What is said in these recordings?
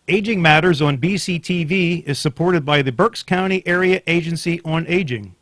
Aging Matters on BCTV is supported by the Berks County Area Agency on Aging.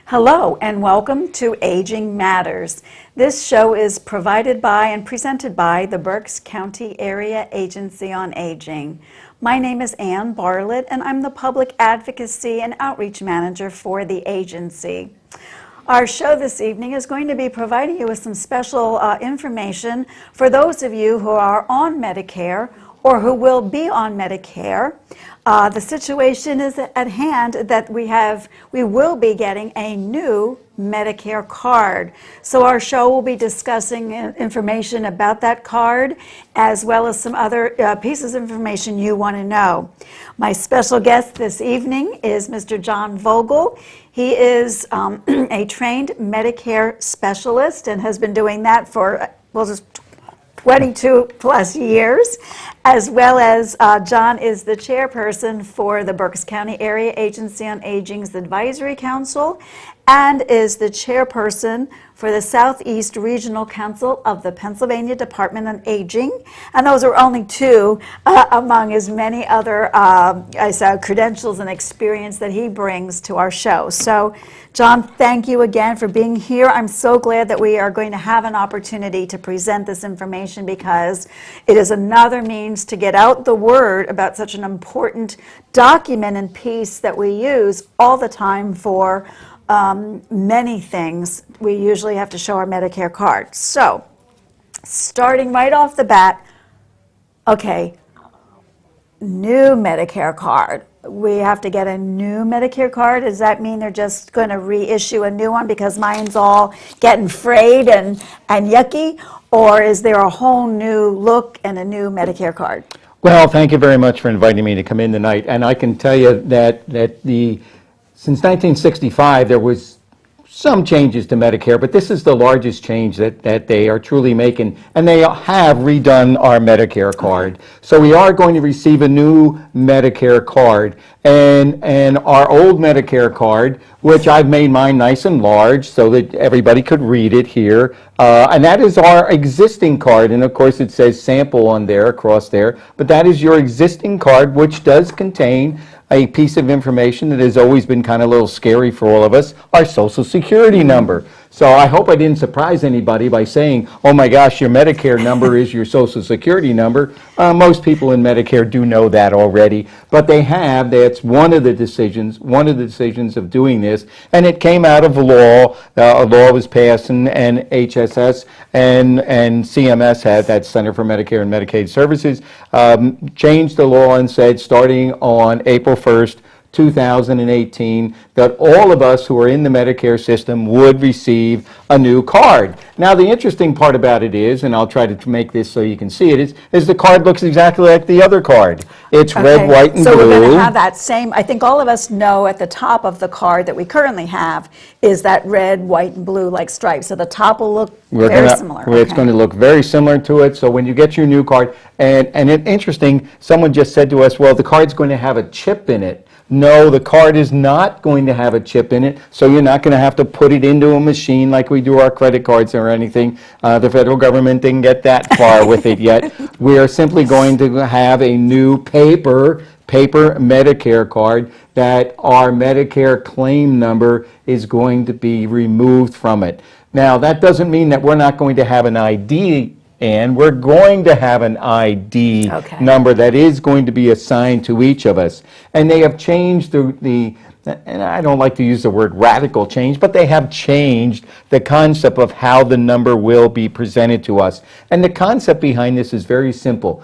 Hello and welcome to Aging Matters. This show is provided by and presented by the Berks County Area Agency on Aging. My name is Ann Barlet and I'm the Public Advocacy and Outreach Manager for the agency. Our show this evening is going to be providing you with some special information for those of you who are on Medicare or who will be on Medicare. The situation is at hand that we will be getting a new Medicare card. So our show will be discussing information about that card as well as some other pieces of information you want to know. My special guest this evening is Mr. John Vogel. He is a trained Medicare specialist and has been doing that for, just 22 plus years, as well as John is the chairperson for the Berks County Area Agency on Aging's Advisory Council and is the chairperson for the Southeast Regional Council of the Pennsylvania Department on Aging. And those are only two among his many other credentials and experience that he brings to our show. So, John, thank you again for being here. I'm so glad that we are going to have an opportunity to present this information because it is another means to get out the word about such an important document and piece that we use all the time for many things. We usually have to show our Medicare card. So, starting right off the bat, okay, new Medicare card. We have to get a new Medicare card. Does that mean they're just going to reissue a new one because mine's all getting frayed and yucky? Or is there a whole new look and a new Medicare card? Well, thank you very much for inviting me to come in tonight. And I can tell you that since 1965, there was some changes to Medicare, but this is the largest change that they are truly making, and they have redone our Medicare card. So we are going to receive a new Medicare card, and our old Medicare card, which I've made mine nice and large so that everybody could read it here, and that is our existing card, and of course it says sample on there, across there, but that is your existing card, which does contain a piece of information that has always been kind of a little scary for all of us, our Social Security number. So I hope I didn't surprise anybody by saying, oh my gosh, your Medicare number is your Social Security number. Most people in Medicare do know that already, but that's one of the decisions of doing this, and it came out of law. A law was passed, and HSS and CMS had, that Center for Medicare and Medicaid Services, changed the law and said starting on April 1st, 2018, that all of us who are in the Medicare system would receive a new card. Now, the interesting part about it is, and I'll try to make this so you can see it, is the card looks exactly like the other card. It's red, white, and blue. So we're going to have that same, I think all of us know at the top of the card that we currently have is that red, white, and blue like stripes. So the top will look very similar. It's going to look very similar to it. So when you get your new card, and it's interesting, someone just said to us, well, the card's going to have a chip in it. No, the card is not going to have a chip in it, so you're not going to have to put it into a machine like we do our credit cards or anything. The federal government didn't get that far with it yet. We are simply going to have a new paper Medicare card that our Medicare claim number is going to be removed from it. Now, that doesn't mean that we're not going to have an ID, and we're going to have an ID number that is going to be assigned to each of us. And they have changed the and I don't like to use the word radical change, but they have changed the concept of how the number will be presented to us. And the concept behind this is very simple.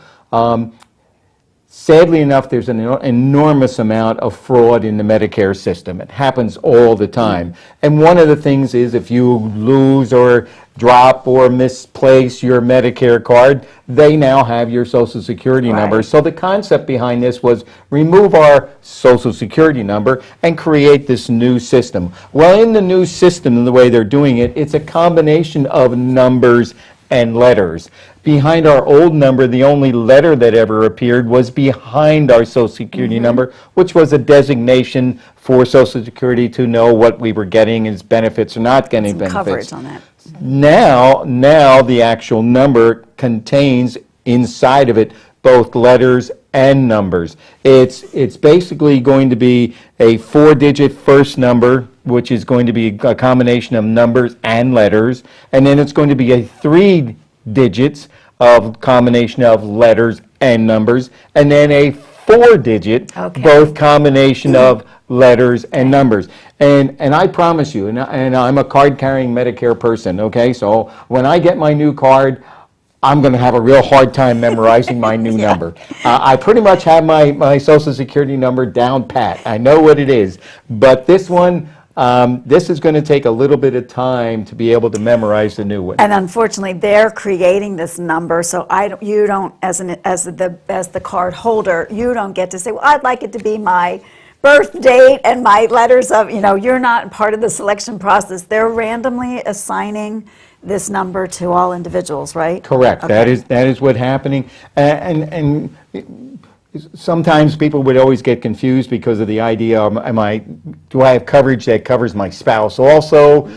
Sadly enough, there's an enormous amount of fraud in the Medicare system. It happens all the time. And one of the things is if you lose or drop or misplace your Medicare card, they now have your Social Security number. So the concept behind this was remove our Social Security number and create this new system. Well, in the new system, and the way they're doing it, it's a combination of numbers and letters. Behind our old number, the only letter that ever appeared was behind our Social Security number, which was a designation for Social Security to know what we were getting as benefits or not getting benefits. Coverage on that. Now the actual number contains inside of it both letters and numbers. It's basically going to be a 4-digit first number, which is going to be a combination of numbers and letters, and then it's going to be a 3 digits of combination of letters and numbers, and then a 4-digit, both combination of letters and numbers. And I promise you, and I'm a card-carrying Medicare person, okay? So when I get my new card, I'm going to have a real hard time memorizing my new number. I pretty much have my Social Security number down pat. I know what it is. But this one, this is going to take a little bit of time to be able to memorize the new one. And unfortunately, they're creating this number, so you don't, as the card holder, you don't get to say, well, I'd like it to be my birth date and my letters of, you're not part of the selection process. They're randomly assigning this number to all individuals, right? Correct. Okay. That is what's happening. And sometimes people would always get confused because of the idea of, do I have coverage that covers my spouse also,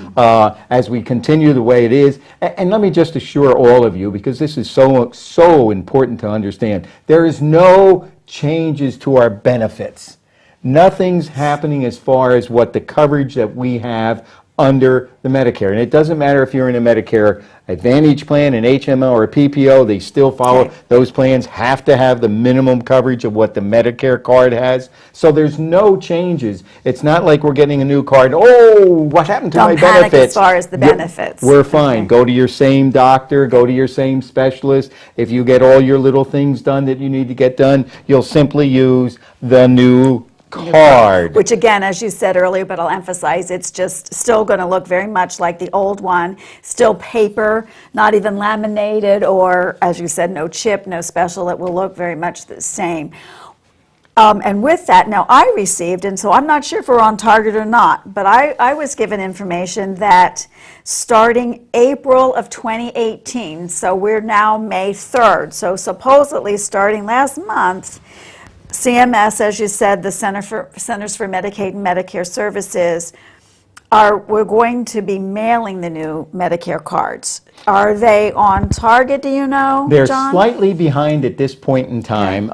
as we continue the way it is? And let me just assure all of you, because this is so important to understand, there is no changes to our benefits. Nothing's happening as far as what the coverage that we have under the Medicare. And it doesn't matter if you're in a Medicare Advantage plan, an HMO, or a PPO, they still follow. Those plans have to have the minimum coverage of what the Medicare card has. So there's no changes. It's not like we're getting a new card, oh, what happened to my benefits? Don't panic as far as the benefits. We're fine. Go to your same doctor, go to your same specialist. If you get all your little things done that you need to get done, you'll simply use the new card. Which again, as you said earlier, but I'll emphasize, it's just still going to look very much like the old one. Still paper, not even laminated, or as you said, no chip, no special. It will look very much the same. And with that, now I received, and so I'm not sure if we're on target or not, but I was given information that starting April of 2018, so we're now May 3rd, so supposedly starting last month, CMS, as you said, the Centers for Medicaid and Medicare Services, we're going to be mailing the new Medicare cards. Are they on target, do you know, They're John? slightly behind at this point in time.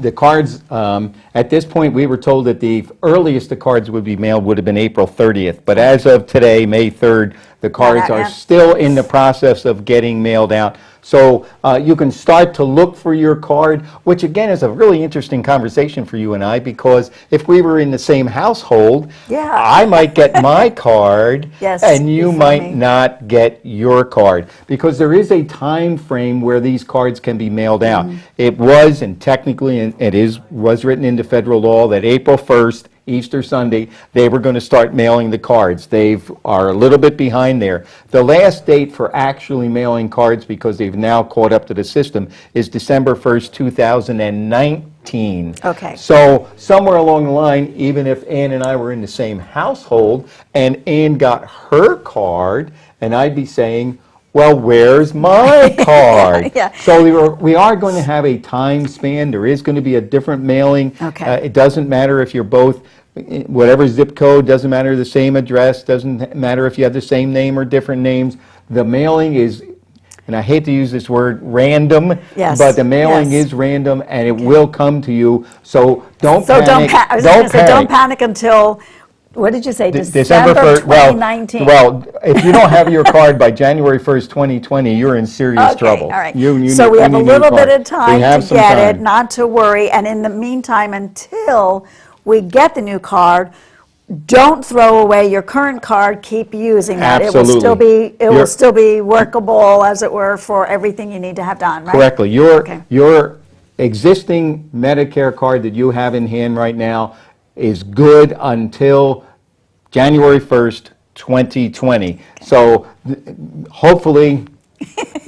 The cards, at this point, we were told that the earliest the cards would be mailed would have been April 30th. But as of today, May 3rd, the cards are still in the process of getting mailed out. So you can start to look for your card, which again is a really interesting conversation for you and I, because if we were in the same household, I might get my card and you might not get your card, because there is a time frame where these cards can be mailed out. It was, and technically it was written into federal law that April 1st, Easter Sunday, they were going to start mailing the cards. They are a little bit behind there. The last date for actually mailing cards, because they've now caught up to the system, is December 1st, 2019. Okay. So somewhere along the line, even if Ann and I were in the same household and Ann got her card, and I'd be saying, well, where's my card? So we are going to have a time span. There is going to be a different mailing. It doesn't matter if you're both, whatever zip code, doesn't matter the same address, doesn't matter if you have the same name or different names. The mailing is, and I hate to use this word, random, but the mailing is random, and it will come to you. So don't panic. Don't panic until, what did you say, December 1st, 2019? Well, if you don't have your card by January 1st, 2020, you're in serious trouble. All right. So we have a little bit of time to get it, not to worry. And in the meantime, until we get the new card, don't throw away your current card, keep using that. Absolutely. It will still be workable, as it were, for everything you need to have done, right? Correctly. Your existing Medicare card that you have in hand right now is good until January 1st, 2020. Okay. So hopefully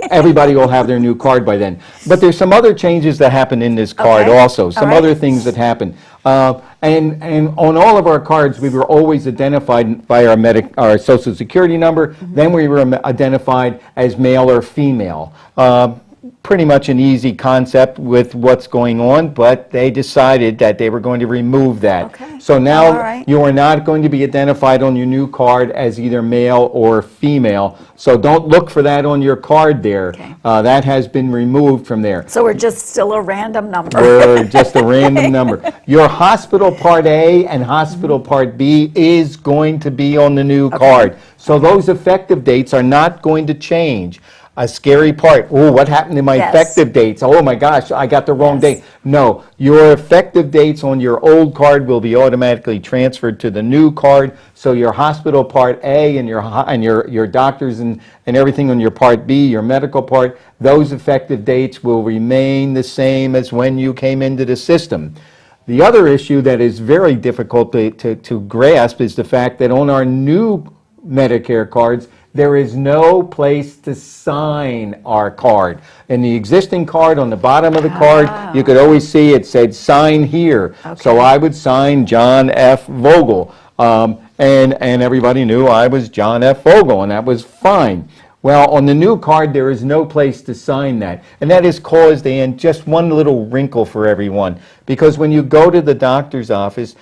everybody will have their new card by then. But there's some other changes that happen in this card also, some other things that happen. And on all of our cards, we were always identified by our Social Security number. Then we were identified as male or female. Pretty much an easy concept with what's going on, but they decided that they were going to remove that. Okay. So now you are not going to be identified on your new card as either male or female. So don't look for that on your card there. Okay. That has been removed from there. So we're just still a random number. We're just a random number. Your hospital Part A and hospital Part B is going to be on the new card. So those effective dates are not going to change. A scary part, oh, what happened to my effective dates? Oh my gosh, I got the wrong date. No, your effective dates on your old card will be automatically transferred to the new card. So your hospital Part A and your doctors and everything on your Part B, your medical part, those effective dates will remain the same as when you came into the system. The other issue that is very difficult to grasp is the fact that on our new Medicare cards, there is no place to sign our card. In the existing card, on the bottom of the card, you could always see it said sign here. Okay. So I would sign John F. Vogel. And everybody knew I was John F. Vogel, and that was fine. Well, on the new card, there is no place to sign that. And that has caused, and just one little wrinkle for everyone. Because when you go to the doctor's office,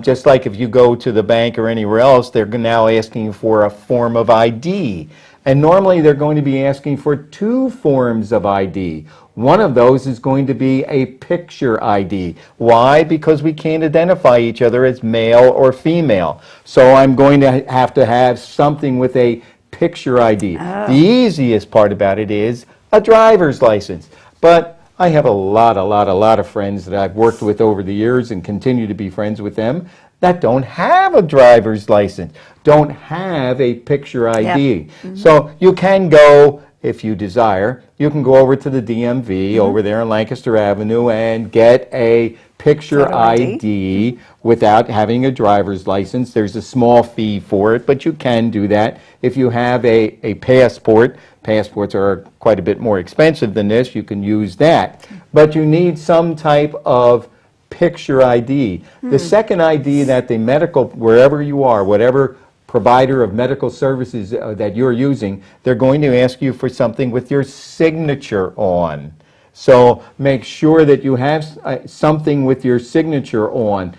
just like if you go to the bank or anywhere else, they're now asking for a form of ID. And normally they're going to be asking for 2 forms of ID. One of those is going to be a picture ID. Why? Because we can't identify each other as male or female. So I'm going to have something with a picture ID. The easiest part about it is a driver's license. But I have a lot of friends that I've worked with over the years and continue to be friends with them that don't have a driver's license, don't have a picture ID. So you can go, if you desire, you can go over to the DMV over there on Lancaster Avenue and get a picture ID without having a driver's license. There's a small fee for it, but you can do that. If you have a passport, passports are quite a bit more expensive than this, you can use that. But you need some type of picture ID. The second ID that the medical, wherever you are, whatever provider of medical services that you're using, they're going to ask you for something with your signature on. So make sure that you have something with your signature on,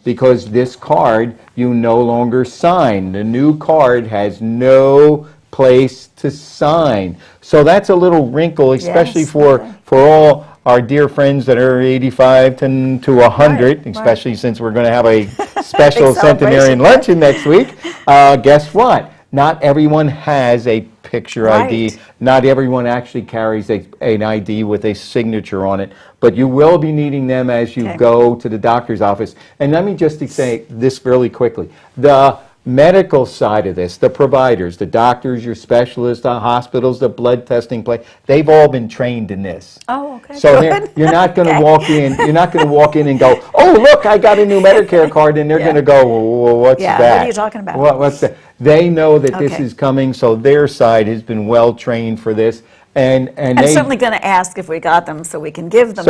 because this card you no longer sign. The new card has no place to sign. So that's a little wrinkle, especially for all our dear friends that are 85 to 100, especially since we're going to have a special centenarian luncheon next week. Guess what? Not everyone has a picture ID. Not everyone actually carries an ID with a signature on it. But you will be needing them as you go to the doctor's office. And let me just say this really quickly. The medical side of this, the providers, the doctors, your specialists, the hospitals, the blood testing place, they've all been trained in this. Oh, okay. So you're not going to walk in. You're not going to walk in and go, "Oh, look, I got a new Medicare card," and they're going to go, well, "What's that? What are you talking about?" What's that? They know that this is coming, so their side has been well trained for this, and they certainly going to ask if we got them, so we can give them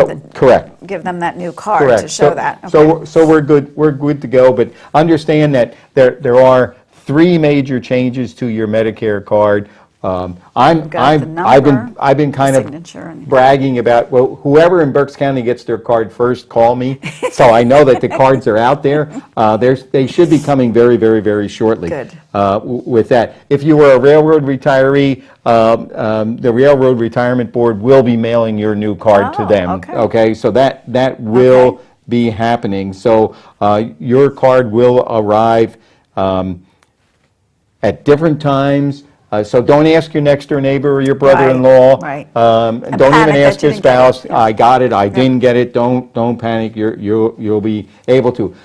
give them that new card to show that. Okay. So we're good. We're good to go. But understand that there are 3 major changes to your Medicare card. I've been kind of bragging about, well, whoever in Berks County gets their card first, call me. So I know that the cards are out there. They should be coming very, very, very shortly. Good. With that. If you were a railroad retiree, the Railroad Retirement Board will be mailing your new card to them. Okay, so that will be happening. So your card will arrive at different times. So don't ask your next door neighbor or your brother-in-law. Right. Don't even panic ask that you your didn't get it. spouse, Yeah. I got it, I didn't get it, don't panic, you'll be able to.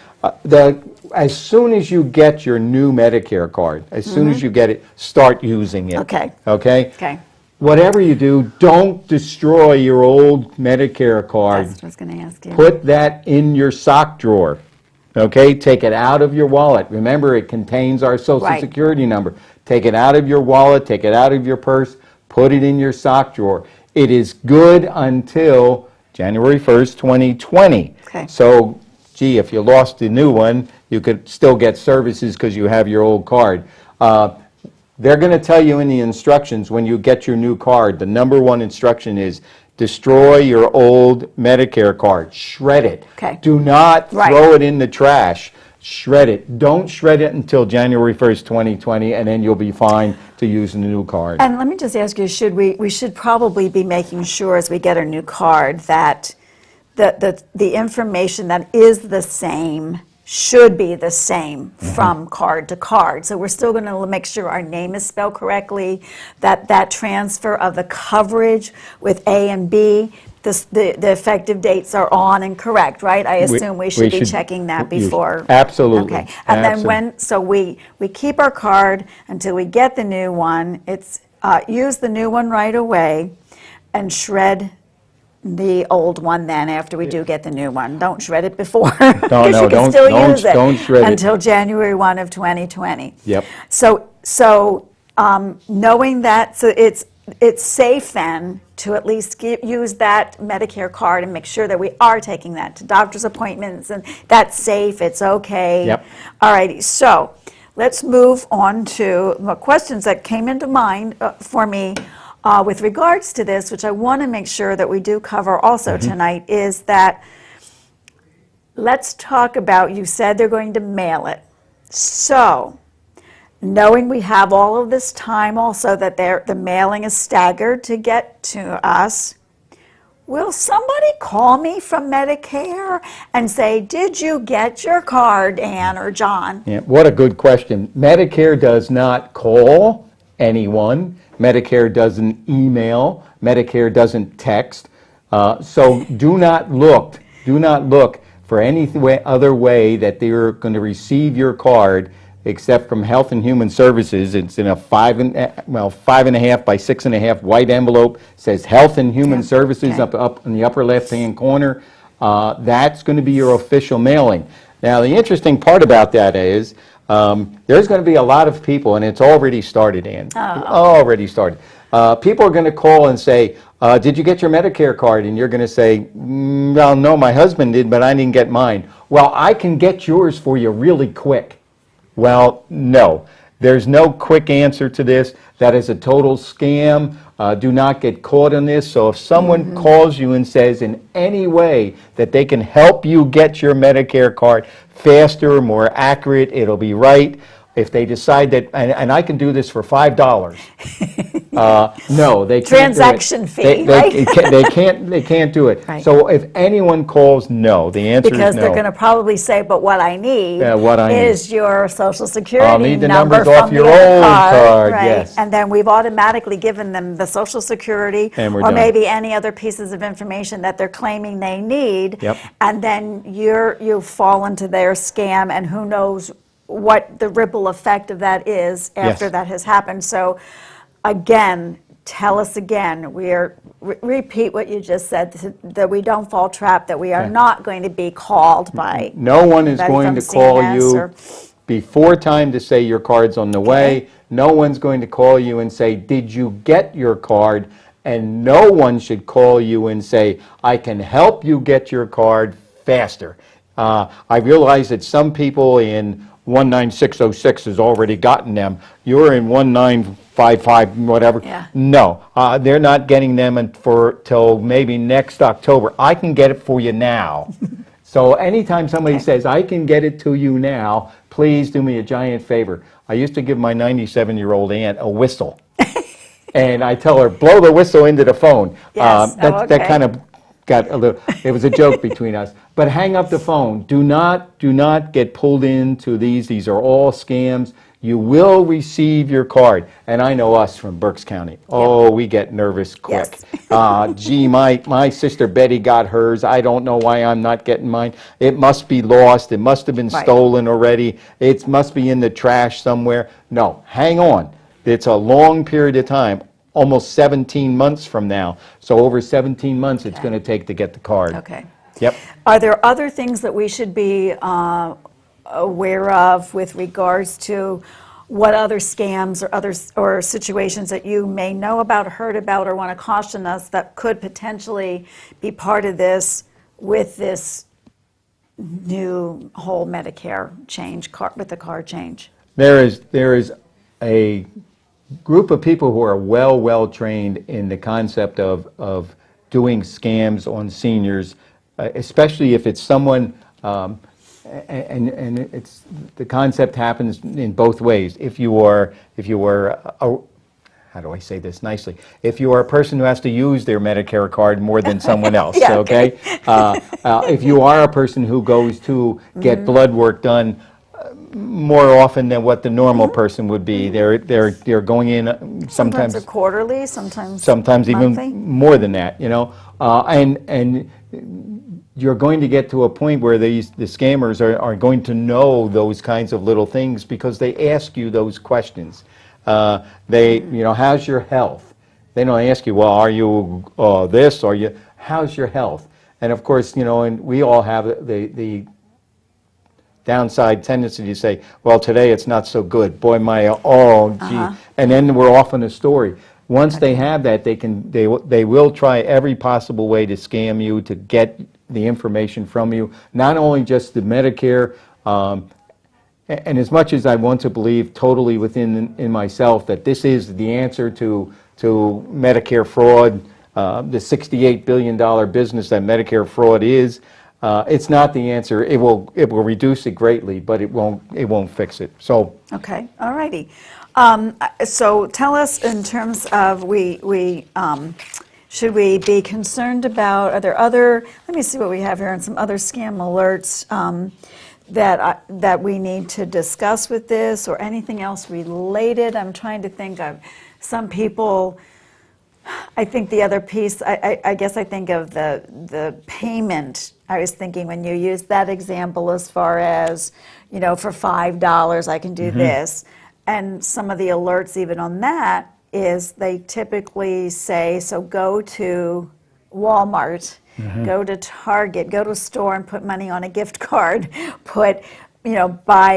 As soon as you get your new Medicare card, as soon as you get it, start using it. Okay. Okay? Okay. Whatever you do, don't destroy your old Medicare card. That's what I was going to ask you. Put that in your sock drawer. Okay? Take it out of your wallet. Remember, it contains our Social Right. Security number. Take it out of your wallet, take it out of your purse, put it in your sock drawer. It is good until January 1st, 2020. Okay. So, gee, if you lost the new one, you could still get services because you have your old card. They're going to tell you in the instructions when you get your new card, the number one instruction is destroy your old Medicare card. Shred it. Okay. Do not Right. throw it in the trash. Shred it. Don't shred it until January 1st, 2020, and then you'll be fine to use the new card. And let me just ask you, we should probably be making sure as we get our new card that the information that is the same should be the same from card to card. So we're still going to make sure our name is spelled correctly, that transfer of the coverage with A and B, the effective dates are on and correct, right? I assume we should be checking that before. Absolutely. Okay. And then so we keep our card until we get the new one. It's use the new one right away and shred the old one then after we do get the new one. Don't shred it before. Because you can still use it don't shred it. until January 1 of 2020. Yep. So knowing that, so it's safe then to at least use that Medicare card and make sure that we are taking that to doctor's appointments, and that's safe, it's okay. Yep. All righty, so let's move on to the questions that came into mind for me with regards to this, which I want to make sure that we do cover also tonight, is that let's talk about, you said they're going to mail it. So, knowing we have all of this time also that the mailing is staggered to get to us, will somebody call me from Medicare and say, did you get your card, Ann or John? Yeah, what a good question. Medicare does not call anyone. Medicare doesn't email. Medicare doesn't text. So do not look for any other way that they're going to receive your card except from Health and Human Services. It's in a 5.5 by 6.5 white envelope. Says Health and Human Services up in the upper left-hand corner. That's going to be your official mailing. Now, the interesting part about that is there's going to be a lot of people, and it's already started, Ann. Already started. People are going to call and say, did you get your Medicare card? And you're going to say, well, no, my husband did, but I didn't get mine. Well, I can get yours for you really quick. Well, no. There's no quick answer to this. That is a total scam. Do not get caught in this. So if someone calls you and says in any way that they can help you get your Medicare card faster, more accurate, it'll be right. If they decide that, and I can do this for $5, no, they can't Transaction do it. fee, right? They can't do it. Right. So if anyone calls, no. The answer Because is no. they're going to probably say, but what I need need. is your Social Security I'll need the number numbers off from your the other old card, right? yes. And then we've automatically given them the Social Security And we're or done. maybe any other pieces of information that they're claiming they need. Yep. And then you fall into their scam, and who knows what the ripple effect of that is after Yes. that has happened. So again, tell us again, repeat what you just said, that we don't fall trap, that we are not going to be called by No one is anybody going from to call CMS you or- before time to say your card's on the way. No one's going to call you and say, did you get your card? And no one should call you and say, I can help you get your card faster. I realize that some people in 19606 has already gotten them. You're in 1955, whatever. Yeah. No, they're not getting them till maybe next October. I can get it for you now. So anytime somebody says, I can get it to you now, please do me a giant favor. I used to give my 97-year-old aunt a whistle. And I tell her, blow the whistle into the phone. Yes. That kind of got a little, it was a joke between us. But hang up the phone. Do not get pulled into these. These are all scams. you will receive your card. And I know us from Berks County. Oh, we get nervous quick. Yes. Gee, my sister Betty got hers. I don't know why I'm not getting mine. It must be lost. It must have been Right. stolen already. It must be in the trash somewhere. No, hang on. It's a long period of time, almost 17 months from now. So over 17 months it's going to take to get the card. Okay. Yep. Are there other things that we should be aware of with regards to what other scams or situations that you may know about, heard about, or want to caution us that could potentially be part of this with this new whole Medicare change, with the card change? There is a group of people who are well trained in the concept of doing scams on seniors, especially if it's someone, and it's the concept happens in both ways. If you are how do I say this nicely? If you are a person who has to use their Medicare card more than someone else, Yeah, okay? If you are a person who goes to get blood work done more often than what the normal person would be, they're going in Sometimes quarterly, sometimes even monthly. more than that, you know, and you're going to get to a point where the scammers are going to know those kinds of little things because they ask you those questions. How's your health? They don't ask you, well, are you this, or you, how's your health? And of course, you know, and we all have the downside tendency to say, well, today it's not so good. Boy, gee. And then we're off on a story. Once they have that, they will try every possible way to scam you, to get the information from you, not only just the Medicare, and as much as I want to believe totally in myself that this is the answer to Medicare fraud, the $68 billion business that Medicare fraud is, it's not the answer. It will reduce it greatly, but it won't fix it. So Okay, all righty. So tell us in terms of should we be concerned about, are there other, let me see what we have here, and some other scam alerts that we need to discuss with this, or anything else related? I'm trying to think of some people. I think the other piece, I guess I think of the payment. I was thinking when you use that example as far as, you know, for $5 I can do this. And some of the alerts even on that is they typically say, so go to Walmart, go to Target, go to a store and put money on a gift card, buy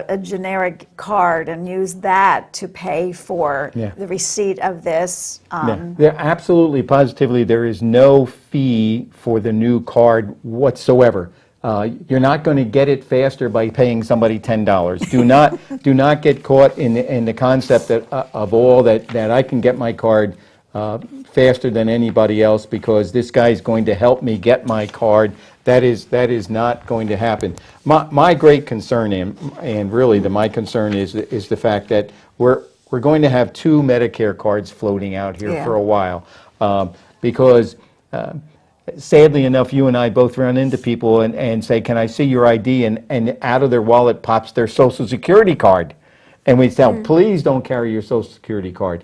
a generic card and use that to pay for the receipt of this. There absolutely, positively, there is no fee for the new card whatsoever. You're not going to get it faster by paying somebody $10. Do not get caught in the concept of all that I can get my card faster than anybody else because this guy's going to help me get my card. That is not going to happen. My great concern, and really my concern is the fact that we're going to have two Medicare cards floating out here for a while because sadly enough, you and I both run into people and say, can I see your ID? And out of their wallet pops their Social Security card. And we tell, please don't carry your Social Security card.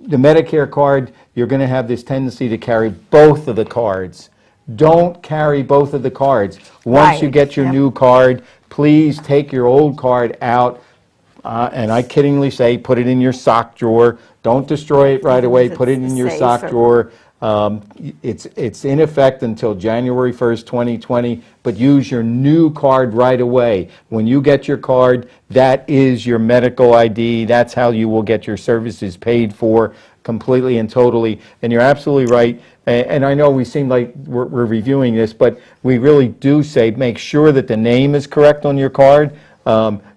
The Medicare card, you're going to have this tendency to carry both of the cards. Don't carry both of the cards. Once you get your new card, please take your old card out. And I kiddingly say, put it in your sock drawer. Don't destroy it right away. Put it in your sock drawer. It's in effect until January 1st, 2020, but use your new card right away. When you get your card, that is your medical ID. That's how you will get your services paid for completely and totally. And you're absolutely right. And I know we seem like we're reviewing this, but we really do say make sure that the name is correct on your card.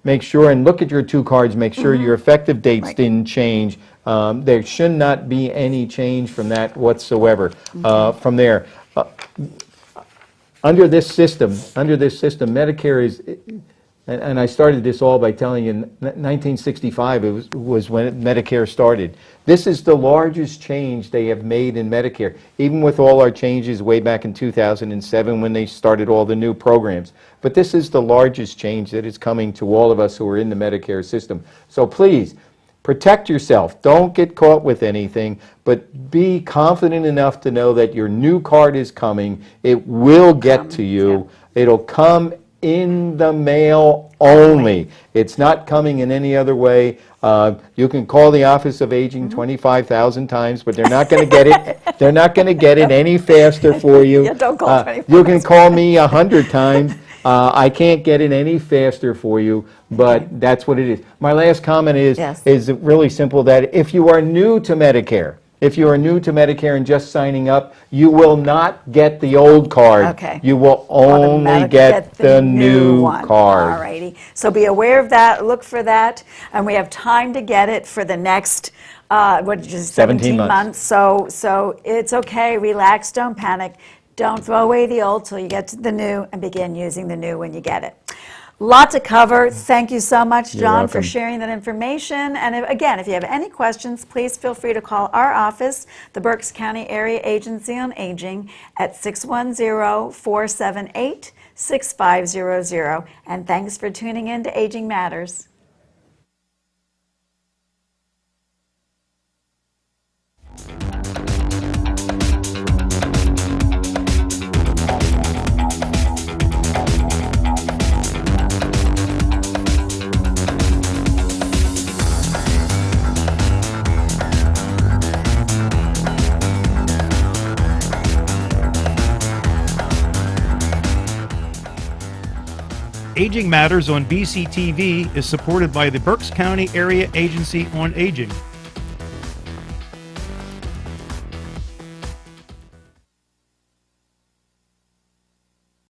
Make sure and look at your two cards. Make sure your effective dates didn't change. There should not be any change from that whatsoever. From there, under this system, Medicare And I started this all by telling you, 1965 was when Medicare started. This is the largest change they have made in Medicare, even with all our changes way back in 2007 when they started all the new programs. But this is the largest change that is coming to all of us who are in the Medicare system. So please, protect yourself. Don't get caught with anything, but be confident enough to know that your new card is coming. It will get to you. It'll come in the mail only. It's not coming in any other way. You can call the Office of Aging 25,000 times, but they're not going to get it. They're not going to get it any faster for you. Yeah, don't call 25,000. You can call me 100 times. I can't get it any faster for you, but that's what it is. My last comment is really simple, that if you are new to Medicare, and just signing up, you will not get the old card. Okay. You will only Automatically get the new one. card. All righty. So be aware of that. Look for that. And we have time to get it for the next, 17 months. So it's okay. Relax. Don't panic. Don't throw away the old till you get to the new and begin using the new when you get it. Lot to cover. Thank you so much, John, for sharing that information. And again, if you have any questions, please feel free to call our office, the Berks County Area Agency on Aging, at 610-478-6500. And thanks for tuning in to Aging Matters. Aging Matters on BCTV is supported by the Berks County Area Agency on Aging.